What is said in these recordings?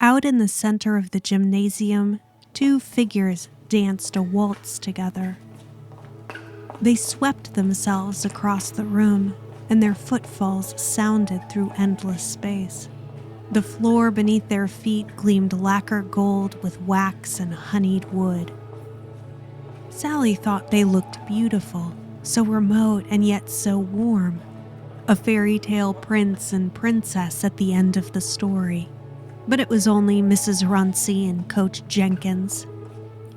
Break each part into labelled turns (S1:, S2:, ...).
S1: Out in the center of the gymnasium, two figures danced a waltz together. They swept themselves across the room, and their footfalls sounded through endless space. The floor beneath their feet gleamed lacquer gold with wax and honeyed wood. Sallie thought they looked beautiful, so remote and yet so warm. A fairy tale prince and princess at the end of the story. But it was only Mrs. Runcie and Coach Jenkins.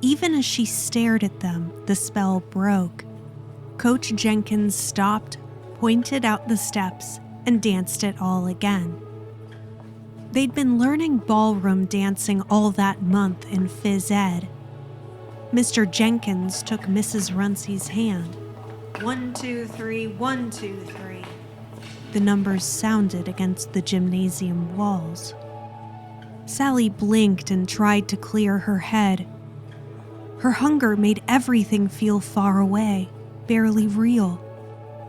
S1: Even as she stared at them, the spell broke. Coach Jenkins stopped, pointed out the steps, and danced it all again. They'd been learning ballroom dancing all that month in phys ed. Mr. Jenkins took Mrs. Runcie's hand. 1, 2, 3, 1, 2, 3. The numbers sounded against the gymnasium walls. Sallie blinked and tried to clear her head. Her hunger made everything feel far away, barely real.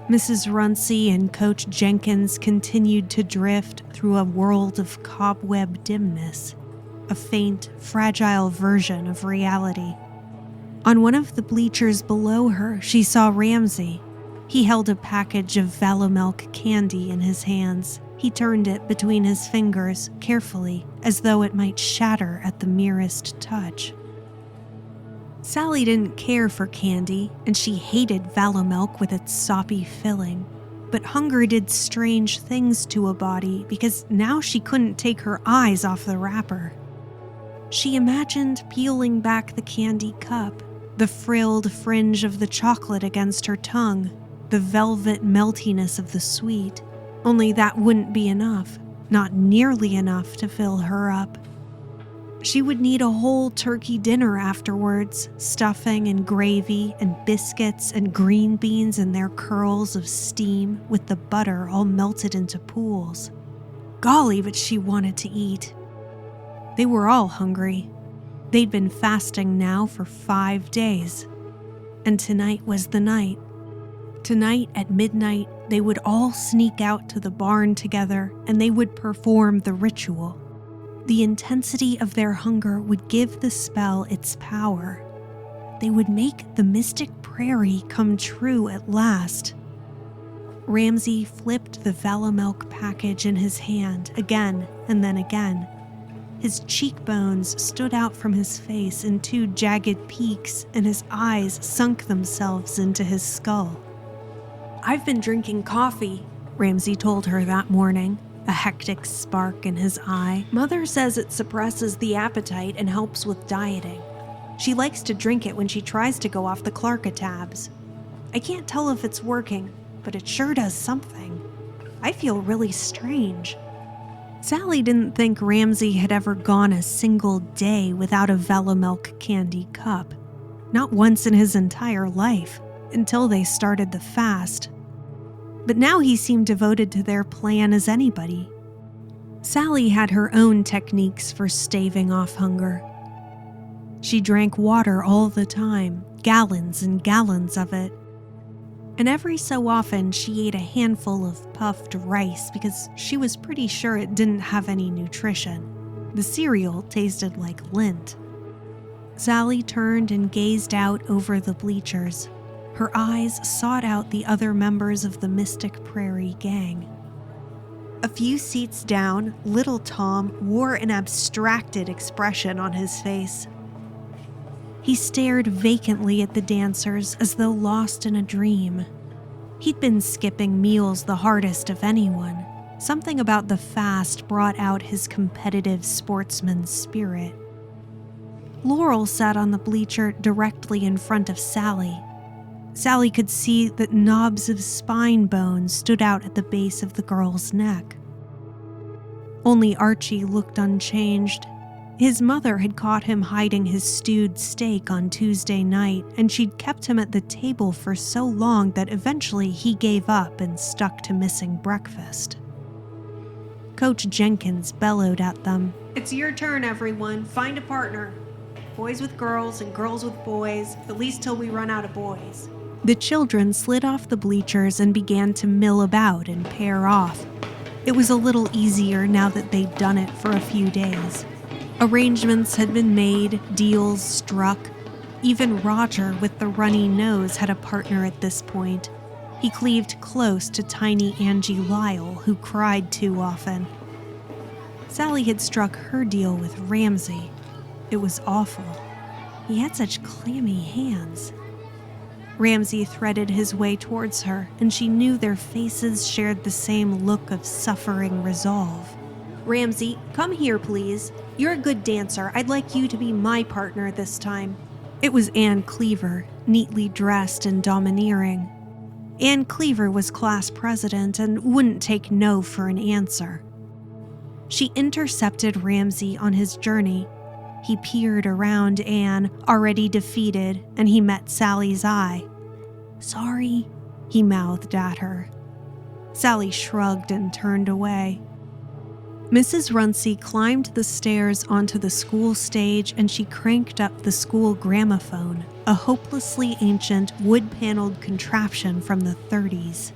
S1: Mrs. Runcie and Coach Jenkins continued to drift through a world of cobweb dimness, a faint, fragile version of reality. On one of the bleachers below her, she saw Ramsey. He held a package of Valomilk candy in his hands. He turned it between his fingers, carefully, as though it might shatter at the merest touch. Sallie didn't care for candy, and she hated Valomilk with its soppy filling. But hunger did strange things to a body because now she couldn't take her eyes off the wrapper. She imagined peeling back the candy cup, the frilled fringe of the chocolate against her tongue, the velvet meltiness of the sweet. Only that wouldn't be enough, not nearly enough to fill her up. She would need a whole turkey dinner afterwards, stuffing and gravy and biscuits and green beans in their curls of steam with the butter all melted into pools. Golly, but she wanted to eat. They were all hungry. They'd been fasting now for 5 days. And tonight was the night. Tonight at midnight, they would all sneak out to the barn together and they would perform the ritual. The intensity of their hunger would give the spell its power. They would make the Mystic Prairie come true at last. Ramsey flipped the Valomilk package in his hand again and then again. His cheekbones stood out from his face in 2 jagged peaks, and his eyes sunk themselves into his skull. "I've been drinking coffee," Ramsey told her that morning, a hectic spark in his eye. "Mother says it suppresses the appetite and helps with dieting. She likes to drink it when she tries to go off the Clarkatabs. I can't tell if it's working, but it sure does something. I feel really strange." Sallie didn't think Ramsey had ever gone a single day without a Valomilk candy cup. Not once in his entire life, until they started the fast. But now he seemed devoted to their plan as anybody. Sallie had her own techniques for staving off hunger. She drank water all the time, gallons and gallons of it. And every so often she ate a handful of puffed rice because she was pretty sure it didn't have any nutrition. The cereal tasted like lint. Sallie turned and gazed out over the bleachers. Her eyes sought out the other members of the Mystic Prairie gang. A few seats down, little Tom wore an abstracted expression on his face. He stared vacantly at the dancers as though lost in a dream. He'd been skipping meals the hardest of anyone. Something about the fast brought out his competitive sportsman spirit. Laurel sat on the bleacher directly in front of Sallie. Sallie could see that knobs of spine bone stood out at the base of the girl's neck. Only Archie looked unchanged. His mother had caught him hiding his stewed steak on Tuesday night, and she'd kept him at the table for so long that eventually he gave up and stuck to missing breakfast. Coach Jenkins bellowed at them. "It's your turn, everyone. Find a partner. Boys with girls and girls with boys, at least till we run out of boys." The children slid off the bleachers and began to mill about and pair off. It was a little easier now that they'd done it for a few days. Arrangements had been made, deals struck. Even Roger, with the runny nose, had a partner at this point. He cleaved close to tiny Angie Lyle, who cried too often. Sallie had struck her deal with Ramsey. It was awful. He had such clammy hands. Ramsey threaded his way towards her, and she knew their faces shared the same look of suffering resolve. "Ramsey, come here, please. You're a good dancer. I'd like you to be my partner this time." It was Anne Cleaver, neatly dressed and domineering. Anne Cleaver was class president and wouldn't take no for an answer. She intercepted Ramsey on his journey. He peered around Anne, already defeated, and he met Sallie's eye. "Sorry," he mouthed at her. Sallie shrugged and turned away. Mrs. Runcie climbed the stairs onto the school stage and she cranked up the school gramophone, a hopelessly ancient wood-paneled contraption from the 30s.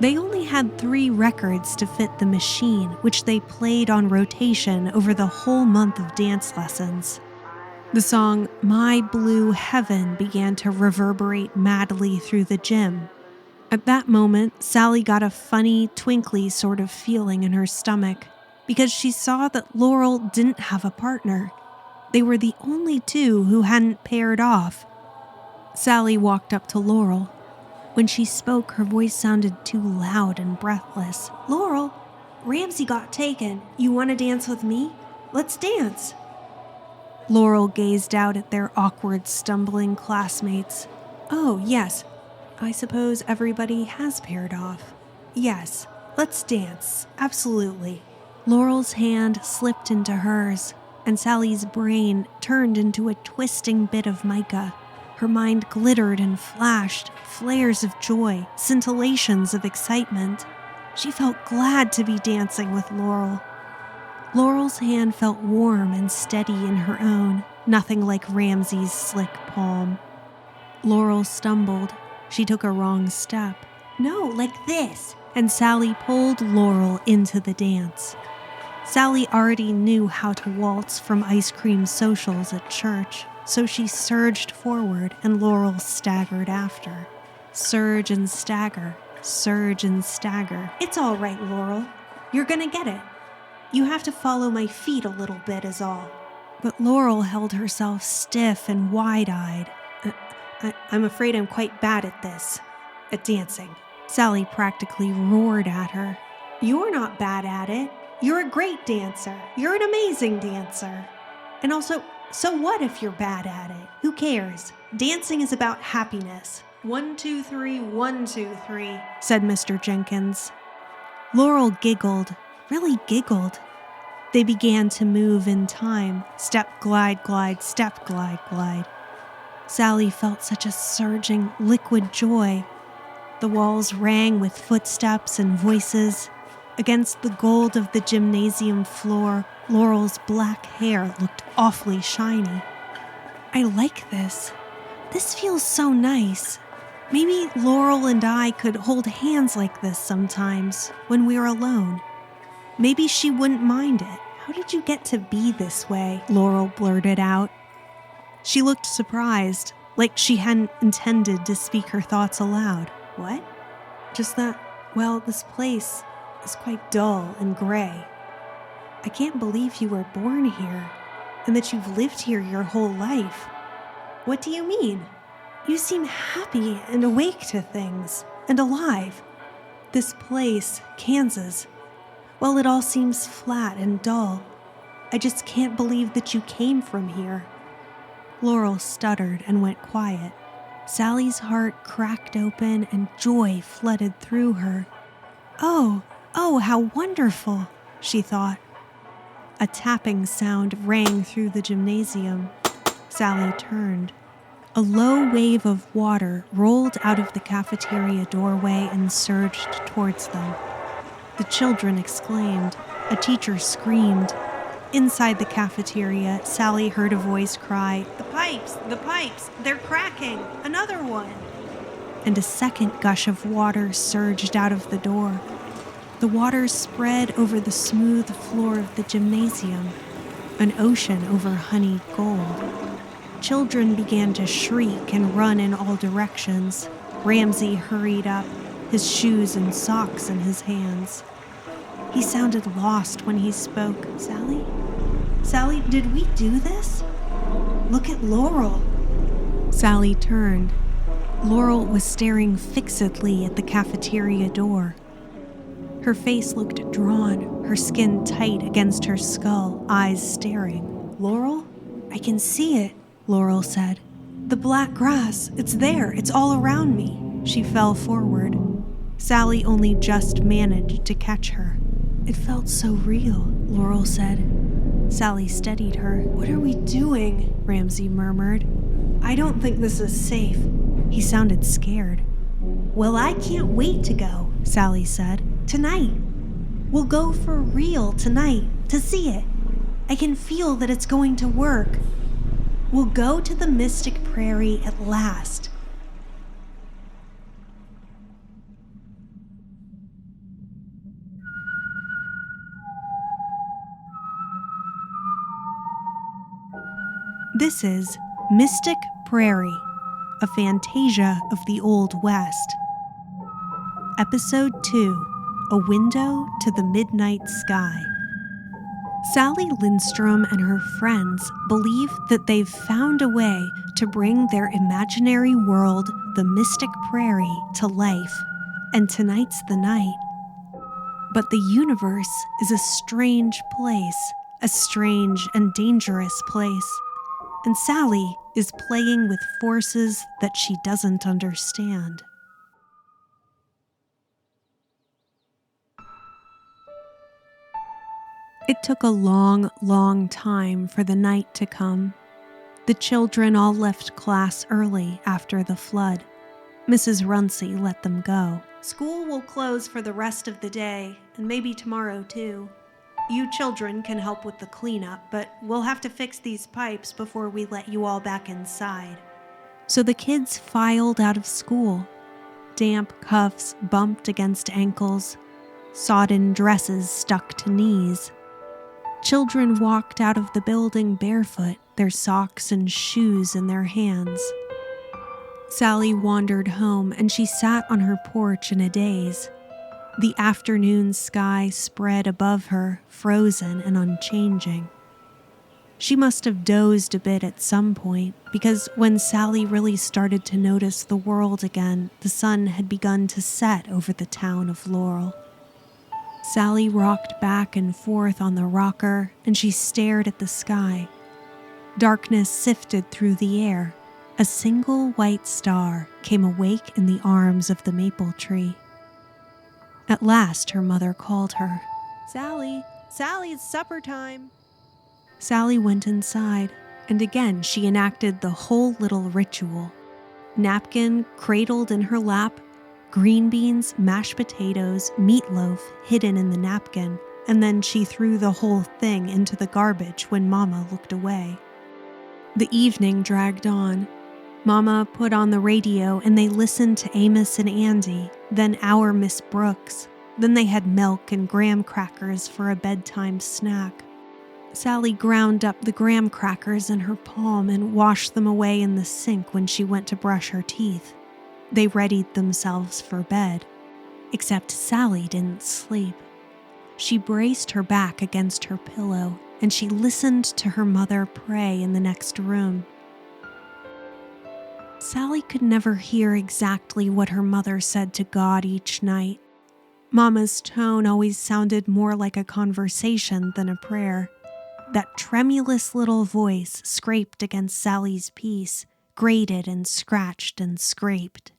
S1: They only had 3 records to fit the machine, which they played on rotation over the whole month of dance lessons. The song "My Blue Heaven" began to reverberate madly through the gym. At that moment, Sallie got a funny, twinkly sort of feeling in her stomach, because she saw that Laurel didn't have a partner. They were the only 2 who hadn't paired off. Sallie walked up to Laurel. When she spoke, her voice sounded too loud and breathless. "Laurel, Ramsey got taken. You want to dance with me? Let's dance." Laurel gazed out at their awkward, stumbling classmates. "Oh, yes. I suppose everybody has paired off. Yes, let's dance. Absolutely." Laurel's hand slipped into hers, and Sallie's brain turned into a twisting bit of mica. Her mind glittered and flashed, flares of joy, scintillations of excitement. She felt glad to be dancing with Laurel. Laurel's hand felt warm and steady in her own, nothing like Ramsey's slick palm. Laurel stumbled. She took a wrong step. "No, like this," and Sallie pulled Laurel into the dance. Sallie already knew how to waltz from ice cream socials at church, so she surged forward and Laurel staggered after. Surge and stagger, surge and stagger. "It's all right, Laurel. You're gonna get it. You have to follow my feet a little bit is all." But Laurel held herself stiff and wide-eyed. I'm afraid I'm quite bad at this, at dancing." Sallie practically roared at her. "You're not bad at it. You're a great dancer. You're an amazing dancer. And also, so what if you're bad at it? Who cares? Dancing is about happiness. 1, 2, 3, 1, 2, 3, said Mr. Jenkins. Laurel giggled, really giggled. They began to move in time. Step, glide, glide, step, glide, glide. Sallie felt such a surging, liquid joy. The walls rang with footsteps and voices. Against the gold of the gymnasium floor, Laurel's black hair looked awfully shiny. "I like this. This feels so nice. Maybe Laurel and I could hold hands like this sometimes, when we're alone. Maybe she wouldn't mind it. How did you get to be this way?" Laurel blurted out. She looked surprised, like she hadn't intended to speak her thoughts aloud. "What?" "Just that, well, this place is quite dull and gray. I can't believe you were born here, and that you've lived here your whole life." "What do you mean? You seem happy and awake to things, and alive. This place, Kansas, well, it all seems flat and dull. I just can't believe that you came from here." Laurel stuttered and went quiet. Sallie's heart cracked open and joy flooded through her. Oh, how wonderful, she thought. A tapping sound rang through the gymnasium. Sallie turned. A low wave of water rolled out of the cafeteria doorway and surged towards them. The children exclaimed. A teacher screamed. Inside the cafeteria, Sallie heard a voice cry, the pipes, they're cracking, another one." And a second gush of water surged out of the door. The water spread over the smooth floor of the gymnasium. an ocean over honeyed gold. Children began to shriek and run in all directions. Ramsey hurried up, his shoes and socks in his hands. He sounded lost when he spoke. "Sallie? Sallie, did we do this? Look at Laurel." Sallie turned. Laurel was staring fixedly at the cafeteria door. Her face looked drawn, her skin tight against her skull, eyes staring. "Laurel? I can see it," Laurel said. "The black grass, it's there, it's all around me." She fell forward. Sallie only just managed to catch her. "It felt so real," Laurel said. Sallie steadied her. "What are we doing?" Ramsey murmured. "I don't think this is safe." He sounded scared. "Well, I can't wait to go," Sallie said. "Tonight. We'll go for real tonight, to see it. I can feel that it's going to work. We'll go to the Mystic Prairie at last." This is Mystic Prairie, a fantasia of the Old West. Episode 2, A Window to the Midnight Sky. Sallie Lindstrom and her friends believe that they've found a way to bring their imaginary world, the Mystic Prairie, to life, and tonight's the night. But the universe is a strange place, a strange and dangerous place, and Sallie is playing with forces that she doesn't understand. It took a long, long time for the night to come. The children all left class early after the flood. Mrs. Runcie let them go. "School will close for the rest of the day, and maybe tomorrow too. You children can help with the cleanup, but we'll have to fix these pipes before we let you all back inside." So the kids filed out of school. Damp cuffs bumped against ankles, sodden dresses stuck to knees. Children walked out of the building barefoot, their socks and shoes in their hands. Sallie wandered home, and she sat on her porch in a daze. The afternoon sky spread above her, frozen and unchanging. She must have dozed a bit at some point, because when Sallie really started to notice the world again, the sun had begun to set over the town of Laurel. Sallie rocked back and forth on the rocker, and she stared at the sky. Darkness sifted through the air. A single white star came awake in the arms of the maple tree. At last her mother called her. "Sallie, Sallie, it's supper time." Sallie went inside, and again she enacted the whole little ritual. Napkin cradled in her lap, green beans, mashed potatoes, meatloaf hidden in the napkin, and then she threw the whole thing into the garbage when Mama looked away. The evening dragged on. Mama put on the radio and they listened to Amos and Andy, then Our Miss Brooks. Then they had milk and graham crackers for a bedtime snack. Sallie ground up the graham crackers in her palm and washed them away in the sink when she went to brush her teeth. They readied themselves for bed, except Sallie didn't sleep. She braced her back against her pillow, and she listened to her mother pray in the next room. Sallie could never hear exactly what her mother said to God each night. Mama's tone always sounded more like a conversation than a prayer. That tremulous little voice scraped against Sallie's peace, grated and scratched and scraped.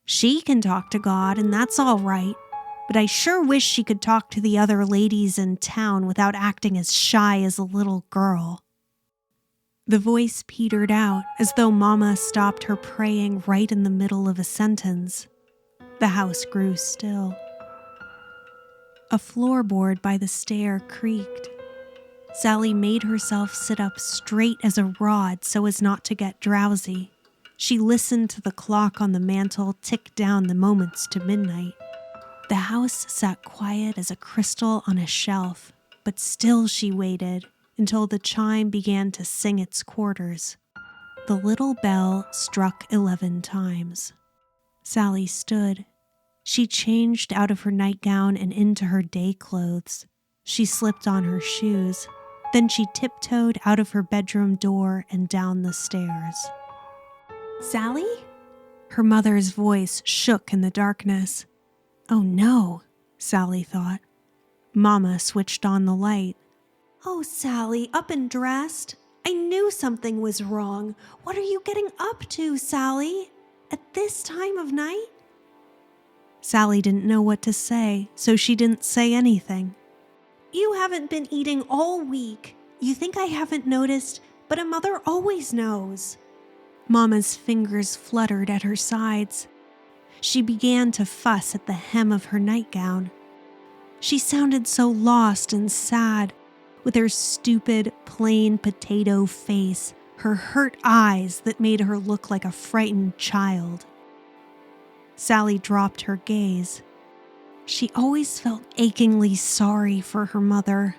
S1: "She can talk to God, and that's all right, but I sure wish she could talk to the other ladies in town without acting as shy as a little girl." The voice petered out, as though Mama stopped her praying right in the middle of a sentence. The house grew still. A floorboard by the stair creaked. Sallie made herself sit up straight as a rod so as not to get drowsy. She listened to the clock on the mantel tick down the moments to midnight. The house sat quiet as a crystal on a shelf, but still she waited, until the chime began to sing its quarters. The little bell struck 11 times. Sallie stood. She changed out of her nightgown and into her day clothes. She slipped on her shoes. Then she tiptoed out of her bedroom door and down the stairs. "Sallie?" Her mother's voice shook in the darkness. "Oh no," Sallie thought. Mama switched on the light. "Oh, Sallie, up and dressed? I knew something was wrong. What are you getting up to, Sallie? At this time of night?" Sallie didn't know what to say, so she didn't say anything. "You haven't been eating all week. You think I haven't noticed, but a mother always knows." Mama's fingers fluttered at her sides. She began to fuss at the hem of her nightgown. She sounded so lost and sad, with her stupid, plain potato face, her hurt eyes that made her look like a frightened child. Sallie dropped her gaze. She always felt achingly sorry for her mother.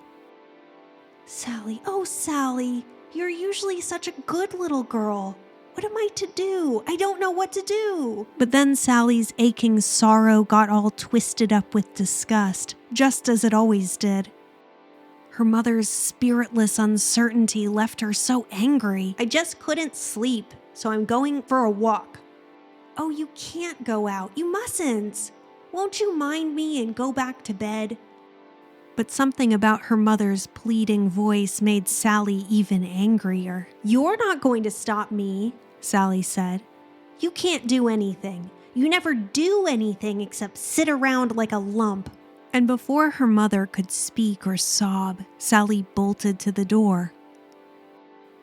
S1: "Sallie, oh Sallie, you're usually such a good little girl. What am I to do? I don't know what to do." But then Sallie's aching sorrow got all twisted up with disgust, just as it always did. Her mother's spiritless uncertainty left her so angry. "I just couldn't sleep, so I'm going for a walk." "Oh, you can't go out. You mustn't. Won't you mind me and go back to bed?" But something about her mother's pleading voice made Sallie even angrier. "You're not going to stop me," Sallie said. "You can't do anything. You never do anything except sit around like a lump." And before her mother could speak or sob, Sallie bolted to the door.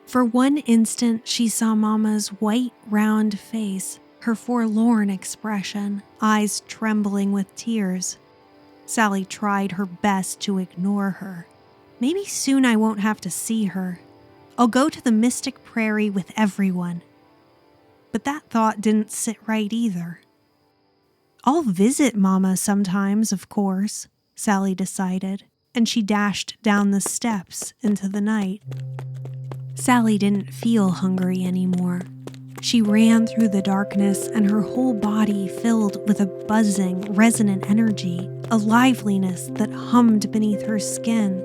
S1: For one instant, she saw Mama's white, round face, her forlorn expression, eyes trembling with tears. Sallie tried her best to ignore her. "Maybe soon I won't have to see her. I'll go to the Mystic Prairie with everyone." But that thought didn't sit right either. "I'll visit Mama sometimes, of course," Sallie decided, and she dashed down the steps into the night. Sallie didn't feel hungry anymore. She ran through the darkness, and her whole body filled with a buzzing, resonant energy, a liveliness that hummed beneath her skin.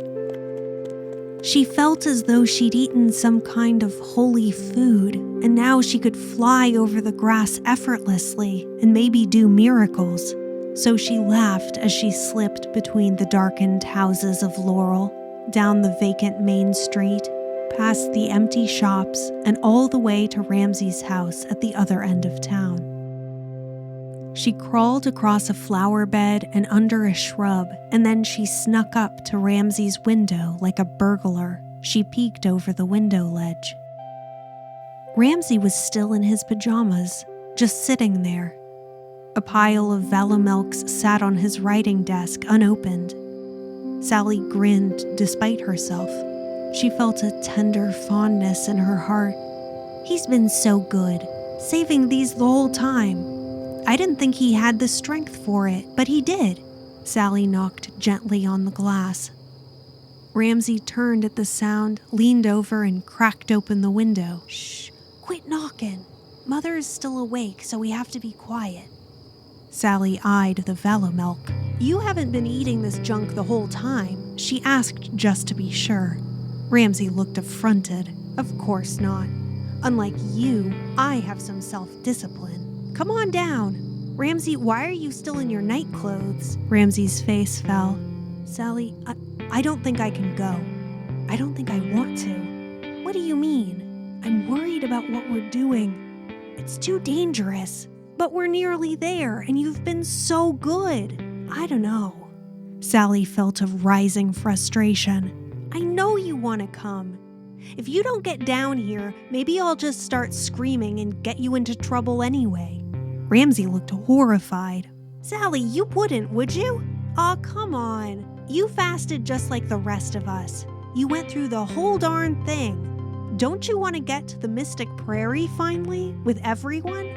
S1: She felt as though she'd eaten some kind of holy food, and now she could fly over the grass effortlessly and maybe do miracles. So she laughed as she slipped between the darkened houses of Laurel, down the vacant main street, past the empty shops, and all the way to Ramsey's house at the other end of town. She crawled across a flower bed and under a shrub, and then she snuck up to Ramsey's window like a burglar. She peeked over the window ledge. Ramsey was still in his pajamas, just sitting there. A pile of Valomilks sat on his writing desk, unopened. Sallie grinned despite herself. She felt a tender fondness in her heart. He's been so good, saving these the whole time. I didn't think he had the strength for it, but he did. Sallie knocked gently on the glass. Ramsey turned at the sound, leaned over, and cracked open the window. "Shh, quit knocking. Mother is still awake, so we have to be quiet." Sallie eyed the Valomilk. "You haven't been eating this junk the whole time?" she asked just to be sure. Ramsey looked affronted. "Of course not. Unlike you, I have some self-discipline. Come on down." "Ramsey, why are you still in your night clothes?" Ramsey's face fell. "Sallie, I don't think I can go. I don't think I want to." "What do you mean?" "I'm worried about what we're doing. It's too dangerous. But we're nearly there, and you've been so good. I don't know." Sallie felt a rising frustration. "I know you want to come. If you don't get down here, maybe I'll just start screaming and get you into trouble anyway." Ramsey looked horrified. "Sallie, you wouldn't, would you? Aw, come on. You fasted just like the rest of us. You went through the whole darn thing. Don't you want to get to the Mystic Prairie finally, with everyone?"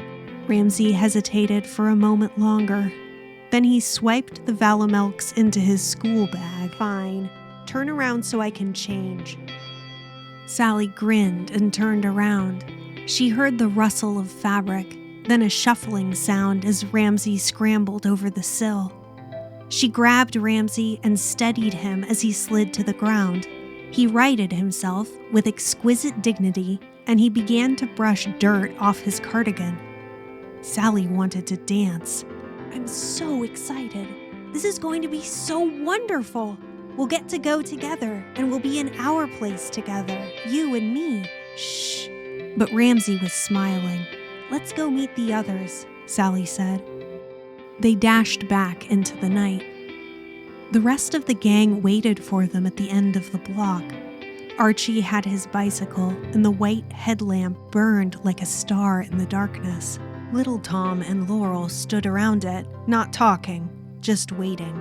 S1: Ramsey hesitated for a moment longer. Then he swiped the Valomilks into his school bag. "Fine. Turn around so I can change." Sallie grinned and turned around. She heard the rustle of fabric, then a shuffling sound as Ramsey scrambled over the sill. She grabbed Ramsey and steadied him as he slid to the ground. He righted himself with exquisite dignity, and he began to brush dirt off his cardigan. Sallie wanted to dance. "I'm so excited. This is going to be so wonderful. We'll get to go together, and we'll be in our place together, you and me. Shh." But Ramsey was smiling. "Let's go meet the others," Sallie said. They dashed back into the night. The rest of the gang waited for them at the end of the block. Archie had his bicycle, and the white headlamp burned like a star in the darkness. Little Tom and Laurel stood around it, not talking, just waiting.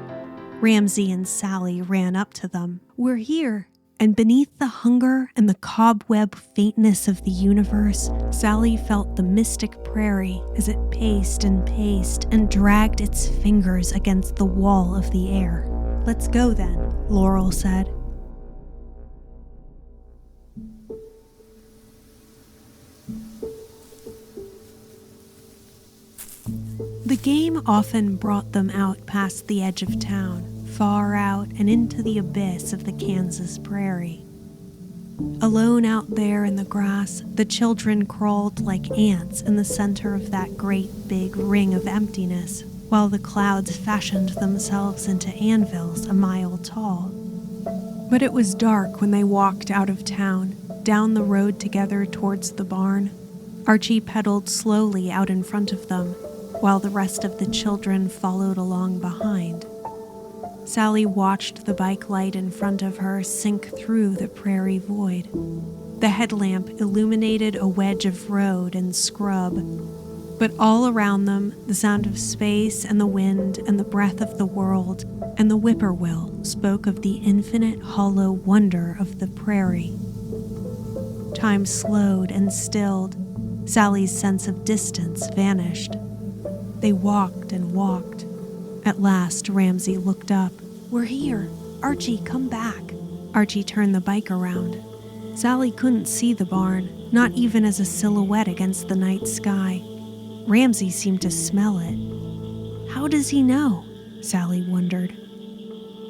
S1: Ramsey and Sallie ran up to them. "We're here." And beneath the hunger and the cobweb faintness of the universe, Sallie felt the Mystic Prairie as it paced and dragged its fingers against the wall of the air. "Let's go then," Laurel said. The game often brought them out past the edge of town, far out and into the abyss of the Kansas prairie. Alone out there in the grass, the children crawled like ants in the center of that great big ring of emptiness, while the clouds fashioned themselves into anvils a mile tall. But it was dark when they walked out of town, down the road together towards the barn. Archie pedaled slowly out in front of them, while the rest of the children followed along behind. Sallie watched the bike light in front of her sink through the prairie void. The headlamp illuminated a wedge of road and scrub, but all around them, the sound of space and the wind and the breath of the world and the whippoorwill spoke of the infinite hollow wonder of the prairie. Time slowed and stilled. Sallie's sense of distance vanished. They walked and walked. At last, Ramsey looked up. "We're here. Archie, come back." Archie turned the bike around. Sallie couldn't see the barn, not even as a silhouette against the night sky. Ramsey seemed to smell it. How does he know? Sallie wondered.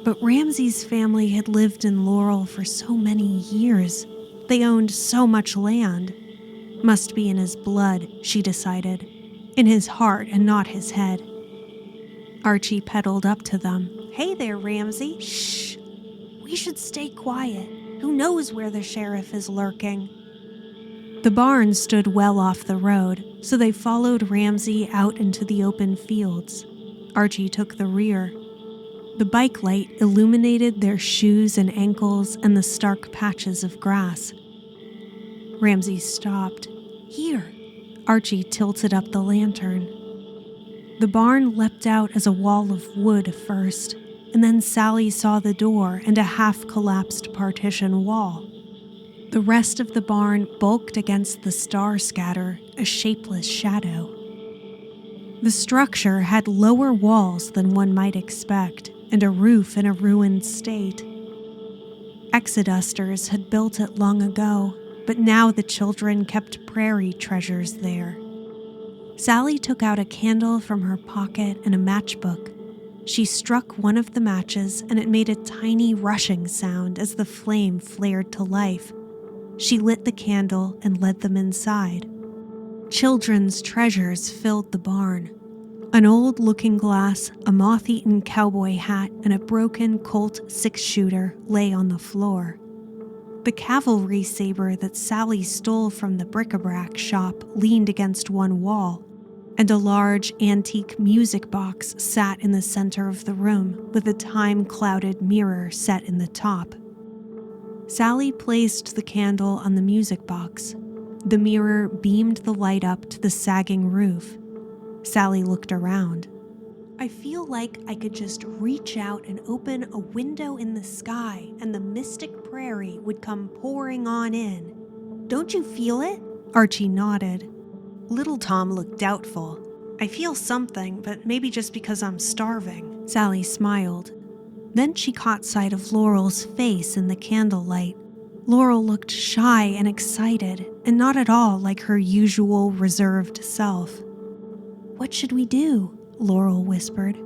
S1: But Ramsey's family had lived in Laurel for so many years. They owned so much land. Must be in his blood, she decided. In his heart and not his head. Archie pedaled up to them. "Hey there, Ramsey." "Shh. We should stay quiet. Who knows where the sheriff is lurking?" The barn stood well off the road, so they followed Ramsey out into the open fields. Archie took the rear. The bike light illuminated their shoes and ankles and the stark patches of grass. Ramsey stopped. "Here." Archie tilted up the lantern. The barn leapt out as a wall of wood first, and then Sallie saw the door and a half-collapsed partition wall. The rest of the barn bulked against the star scatter, a shapeless shadow. The structure had lower walls than one might expect, and a roof in a ruined state. Exodusters had built it long ago, but now the children kept prairie treasures there. Sallie took out a candle from her pocket and a matchbook. She struck one of the matches, and it made a tiny rushing sound as the flame flared to life. She lit the candle and led them inside. Children's treasures filled the barn. An old looking-glass, a moth-eaten cowboy hat, and a broken Colt 6-shooter lay on the floor. The cavalry saber that Sallie stole from the bric-a-brac shop leaned against one wall, and a large antique music box sat in the center of the room with a time-clouded mirror set in the top. Sallie placed the candle on the music box. The mirror beamed the light up to the sagging roof. Sallie looked around. "I feel like I could just reach out and open a window in the sky and the Mystic Prairie would come pouring on in. Don't you feel it?" Archie nodded. Little Tom looked doubtful. "I feel something, but maybe just because I'm starving." Sallie smiled. Then she caught sight of Laurel's face in the candlelight. Laurel looked shy and excited, and not at all like her usual reserved self. "What should we do?" Laurel whispered.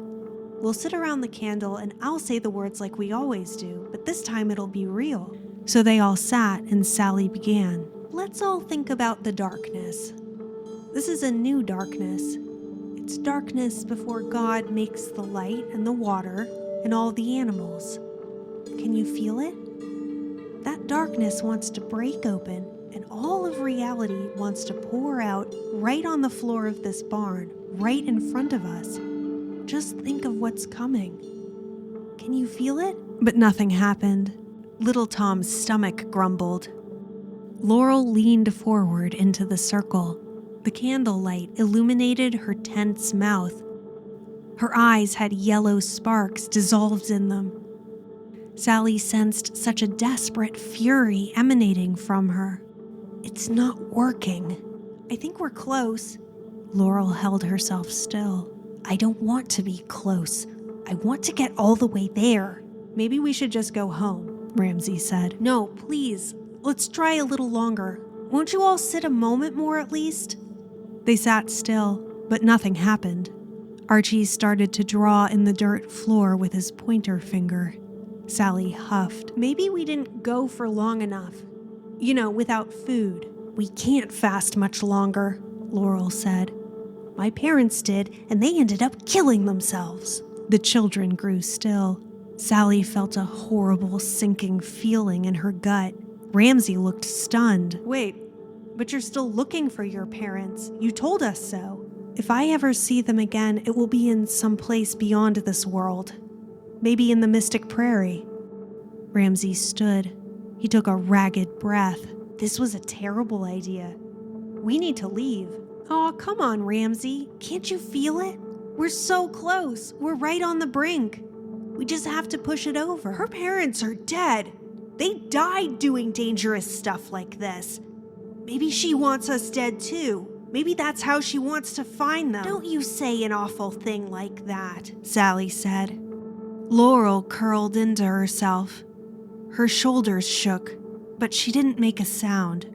S1: "We'll sit around the candle and I'll say the words like we always do, but this time it'll be real." So they all sat and Sallie began. "Let's all think about the darkness. This is a new darkness. It's darkness before God makes the light and the water and all the animals. Can you feel it? That darkness wants to break open, and all of reality wants to pour out right on the floor of this barn, right in front of us. Just think of what's coming. Can you feel it?" But nothing happened. Little Tom's stomach grumbled. Laurel leaned forward into the circle. The candlelight illuminated her tense mouth. Her eyes had yellow sparks dissolved in them. Sallie sensed such a desperate fury emanating from her. "It's not working. I think we're close." Laurel held herself still. "I don't want to be close. I want to get all the way there." "Maybe we should just go home," Ramsey said. "No, please. Let's try a little longer. Won't you all sit a moment more at least?" They sat still, but nothing happened. Archie started to draw in the dirt floor with his pointer finger. Sallie huffed. "Maybe we didn't go for long enough. Without food." "We can't fast much longer," Laurel said. "My parents did, and they ended up killing themselves." The children grew still. Sallie felt a horrible sinking feeling in her gut. Ramsey looked stunned. "Wait, but you're still looking for your parents. You told us so." "If I ever see them again, it will be in some place beyond this world. Maybe in the Mystic Prairie." Ramsey stood. He took a ragged breath. "This was a terrible idea. We need to leave." "Aw, come on, Ramsey. Can't you feel it? We're so close. We're right on the brink. We just have to push it over. Her parents are dead. They died doing dangerous stuff like this. Maybe she wants us dead too. Maybe that's how she wants to find them." "Don't you say an awful thing like that," Sallie said. Laurel curled into herself. Her shoulders shook, but she didn't make a sound.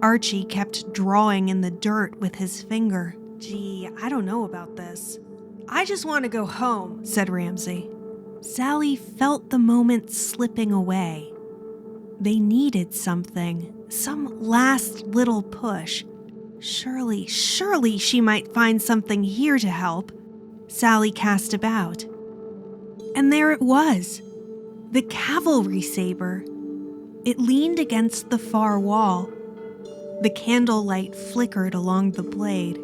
S1: Archie kept drawing in the dirt with his finger. "Gee, I don't know about this. I just want to go home," said Ramsey. Sallie felt the moment slipping away. They needed something, some last little push. Surely she might find something here to help. Sallie cast about. And there it was, the cavalry saber. It leaned against the far wall. The candlelight flickered along the blade.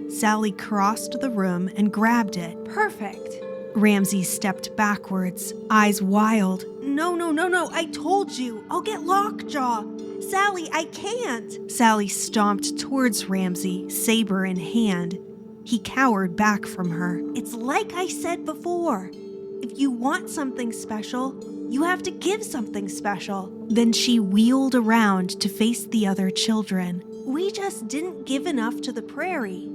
S1: Sallie crossed the room and grabbed it. "Perfect." Ramsey stepped backwards, eyes wild. No, I told you. I'll get lockjaw. Sallie, I can't." Sallie stomped towards Ramsey, saber in hand. He cowered back from her. "It's like I said before. If you want something special, you have to give something special." Then she wheeled around to face the other children. "We just didn't give enough to the prairie.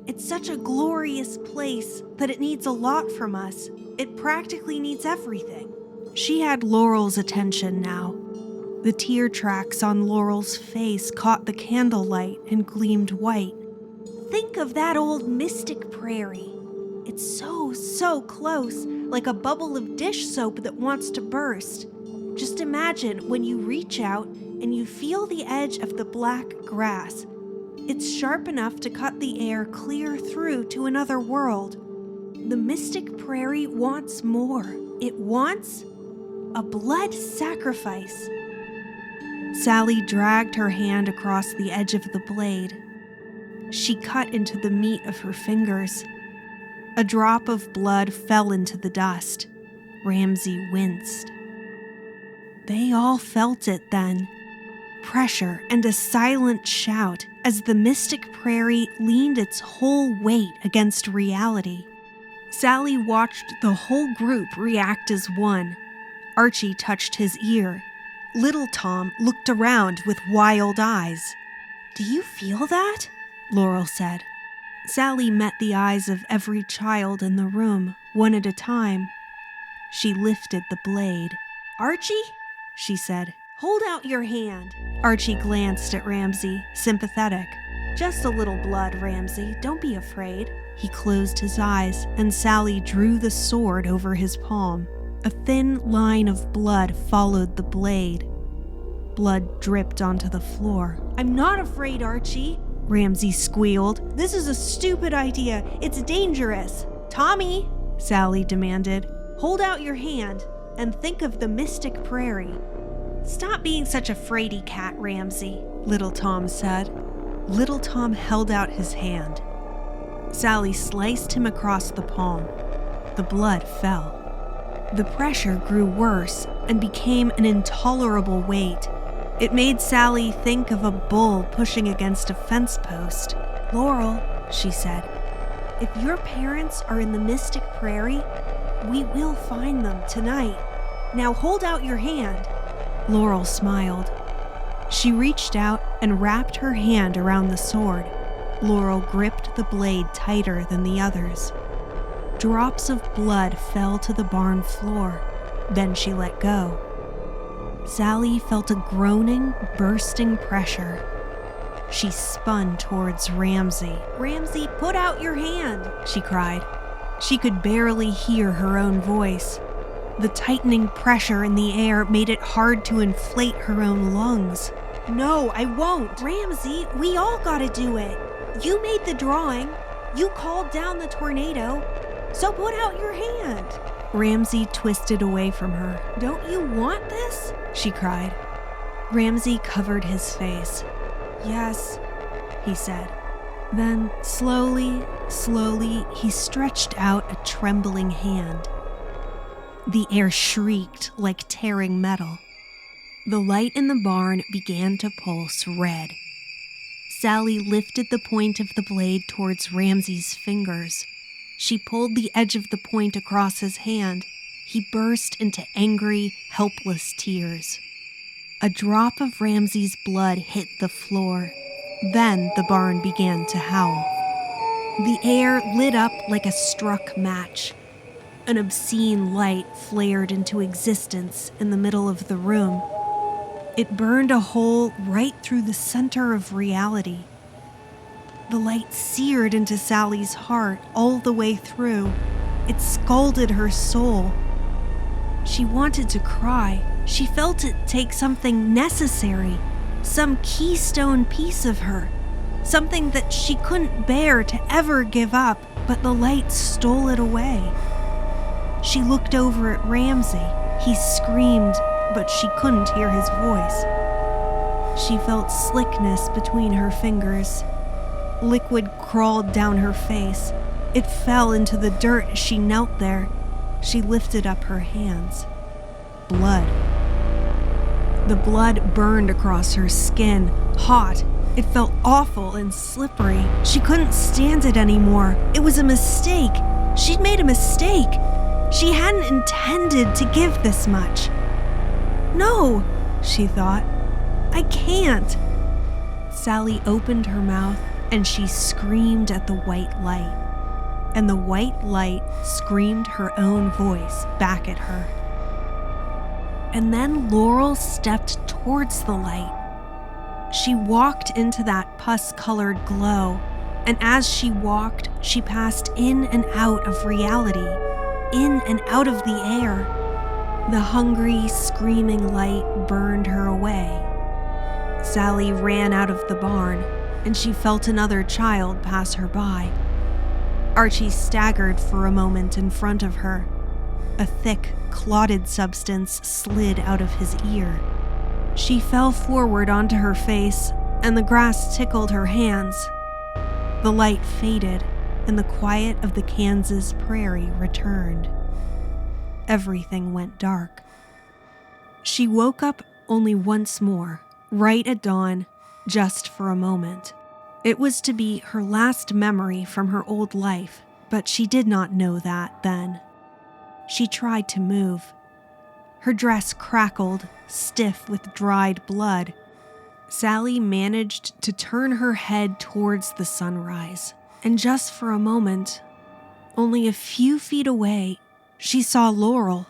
S1: It's such a glorious place that it needs a lot from us. It practically needs everything." She had Laurel's attention now. The tear tracks on Laurel's face caught the candlelight and gleamed white. "Think of that old Mystic Prairie. It's so close, like a bubble of dish soap that wants to burst. Just imagine when you reach out and you feel the edge of the black grass. It's sharp enough to cut the air clear through to another world. The Mystic Prairie wants more. It wants a blood sacrifice." Sallie dragged her hand across the edge of the blade. She cut into the meat of her fingers. A drop of blood fell into the dust. Ramsey winced. They all felt it then. Pressure and a silent shout as the Mystic Prairie leaned its whole weight against reality. Sallie watched the whole group react as one. Archie touched his ear. Little Tom looked around with wild eyes. "Do you feel that?" Laurel said. Sallie met the eyes of every child in the room, one at a time. She lifted the blade. "Archie," she said, Hold out your hand. Archie glanced at Ramsey, sympathetic. Just a little blood, Ramsey. Don't be afraid. He closed his eyes, and Sallie drew the sword over his palm. A thin line of blood followed the blade. Blood dripped onto the floor. I'm not afraid, Archie, Ramsey squealed. This is a stupid idea. It's dangerous. Tommy, Sallie demanded, hold out your hand and think of the Mystic Prairie. Stop being such a fraidy cat, Ramsey, Little Tom said. Little Tom held out his hand. Sallie sliced him across the palm. The blood fell. The pressure grew worse and became an intolerable weight. It made Sallie think of a bull pushing against a fence post. Laurel, she said, if your parents are in the Mystic Prairie, we will find them tonight. Now hold out your hand. Laurel smiled. She reached out and wrapped her hand around the sword. Laurel gripped the blade tighter than the others. Drops of blood fell to the barn floor. Then she let go. Sallie felt a groaning, bursting pressure. She spun towards Ramsey. Ramsey, put out your hand, she cried. She could barely hear her own voice. The tightening pressure in the air made it hard to inflate her own lungs. No, I won't. Ramsey, we all gotta do it. You made the drawing. You called down the tornado. So put out your hand. Ramsey twisted away from her. Don't you want this? She cried. Ramsey covered his face. Yes, he said. Then, slowly, he stretched out a trembling hand. The air shrieked like tearing metal. The light in the barn began to pulse red. Sallie lifted the point of the blade towards Ramsey's fingers. She pulled the edge of the point across his hand. He burst into angry, helpless tears. A drop of Ramsey's blood hit the floor. Then the barn began to howl. The air lit up like a struck match. An obscene light flared into existence in the middle of the room. It burned a hole right through the center of reality. The light seared into Sallie's heart all the way through. It scalded her soul. She wanted to cry. She felt it take something necessary, some keystone piece of her, something that she couldn't bear to ever give up, but the light stole it away. She looked over at Ramsey. He screamed, but she couldn't hear his voice. She felt slickness between her fingers. Liquid crawled down her face. It fell into the dirt as she knelt there. She lifted up her hands. Blood. The blood burned across her skin, hot. It felt awful and slippery. She couldn't stand it anymore. It was a mistake. She'd made a mistake. She hadn't intended to give this much. No, she thought. I can't. Sallie opened her mouth and she screamed at the white light. And the white light screamed her own voice back at her. And then Laurel stepped towards the light. She walked into that pus-colored glow, and as she walked, she passed in and out of reality, in and out of the air. The hungry, screaming light burned her away. Sallie ran out of the barn, and she felt another child pass her by. Archie staggered for a moment in front of her. A thick, clotted substance slid out of his ear. She fell forward onto her face, and the grass tickled her hands. The light faded, and the quiet of the Kansas prairie returned. Everything went dark. She woke up only once more, right at dawn, just for a moment. It was to be her last memory from her old life, but she did not know that then. She tried to move. Her dress crackled, stiff with dried blood. Sallie managed to turn her head towards the sunrise, and just for a moment, only a few feet away, she saw Laurel.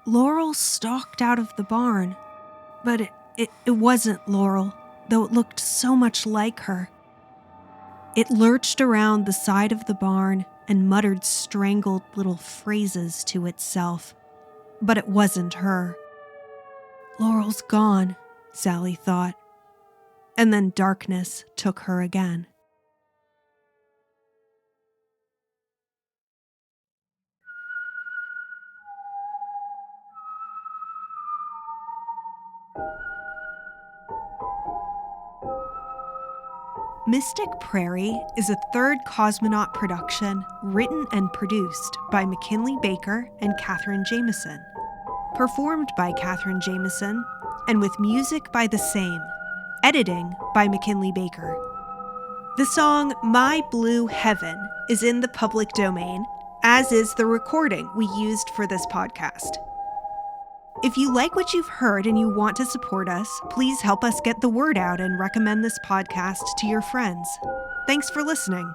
S1: Laurel stalked out of the barn. But it wasn't Laurel, though it looked so much like her. It lurched around the side of the barn and muttered strangled little phrases to itself. But it wasn't her. Laurel's gone, Sallie thought. And then darkness took her again. Mystic Prairie is a third Cosmonaut production written and produced by McKinley Baker and Katherine Jameson. Performed by Katherine Jameson and with music by the same. Editing by McKinley Baker. The song My Blue Heaven is in the public domain, as is the recording we used for this podcast. If you like what you've heard and you want to support us, please help us get the word out and recommend this podcast to your friends. Thanks for listening.